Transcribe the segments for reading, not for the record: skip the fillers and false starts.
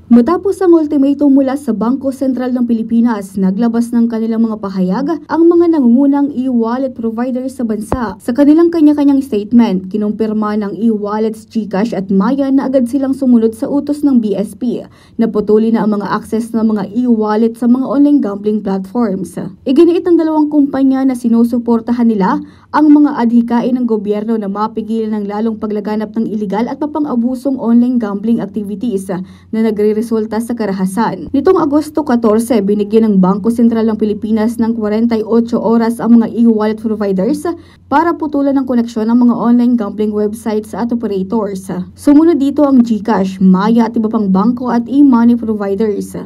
Matapos ang ultimatum mula sa Bangko Sentral ng Pilipinas, naglabas ng kanilang mga pahayag ang mga nangungunang e-wallet providers sa bansa. Sa kanilang kanya-kanyang statement, kinumpirma ng e-wallets GCash at Maya na agad silang sumunod sa utos ng BSP na putulin na ang mga access ng mga e-wallet sa mga online gambling platforms. Iginiit ng dalawang kumpanya na sinusuportahan nila ang mga adhikain ng gobyerno na mapigilan ng lalong paglaganap ng iligal at mapang-abusong online gambling activities na nagre-resulta sa karahasan. Nitong Agosto 14, binigyan ng Bangko Sentral ng Pilipinas ng 48 oras ang mga e-wallet providers para putulan ng koneksyon ng mga online gambling websites at operators. Sumunod dito ang GCash, Maya at iba pang bangko at e-money providers.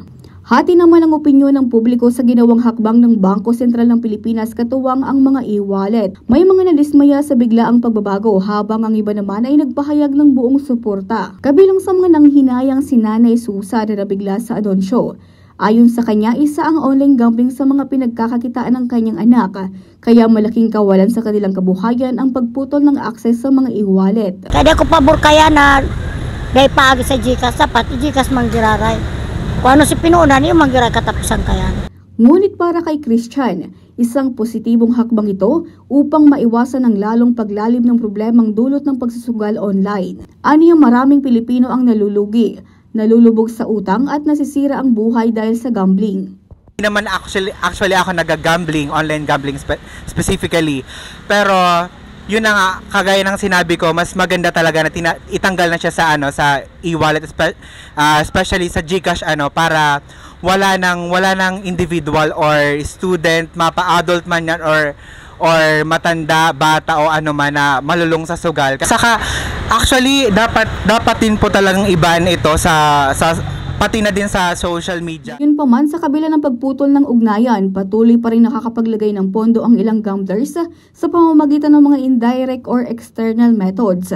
Hati naman ang opinyon ng publiko sa ginawang hakbang ng Bangko Sentral ng Pilipinas katuwang ang mga e-wallet. May mga nadismaya sa biglaang pagbabago habang ang iba naman ay nagpahayag ng buong suporta. Kabilang sa mga nanghinayang si Nanay Susa na nabigla sa anunsyo. Ayon sa kanya, isa ang online gambling sa mga pinagkakakitaan ng kanyang anak, kaya malaking kawalan sa kanilang kabuhayan ang pagputol ng akses sa mga e-wallet. Kaya ko pabor kaya na dahil paagi sa GCash, sapat GCash manggiraray. Kung ano si pinuunan, yung manggiray katapusan kaya. Ngunit para kay Christian, isang positibong hakbang ito upang maiwasan ang lalong paglalim ng problemang dulot ng pagsusugal online. Aniya maraming Pilipino ang nalulugi, nalulubog sa utang at nasisira ang buhay dahil sa gambling. Hindi naman actually ako nag-gambling, online gambling specifically. Pero yun na nga, kagaya ng sinabi ko, mas maganda talaga na itanggal na siya sa sa e-wallet, especially sa GCash para wala nang individual or student, mapa-adult man yan or matanda, bata o ano man na malulong sa sugal. Saka actually dapat din po talagang ibaan ito sa pati na din sa social media. Yun pa man, sa kabila ng pagputol ng ugnayan, patuloy pa rin nakakapaglagay ng pondo ang ilang gamblers sa pamamagitan ng mga indirect or external methods.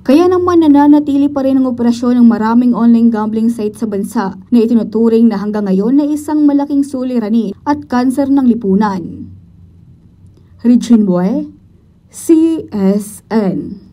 Kaya naman nananatili pa rin ang operasyon ng maraming online gambling sites sa bansa na itinuturing na hanggang ngayon na isang malaking suliranin at kanser ng lipunan. Regine Boy, CSN.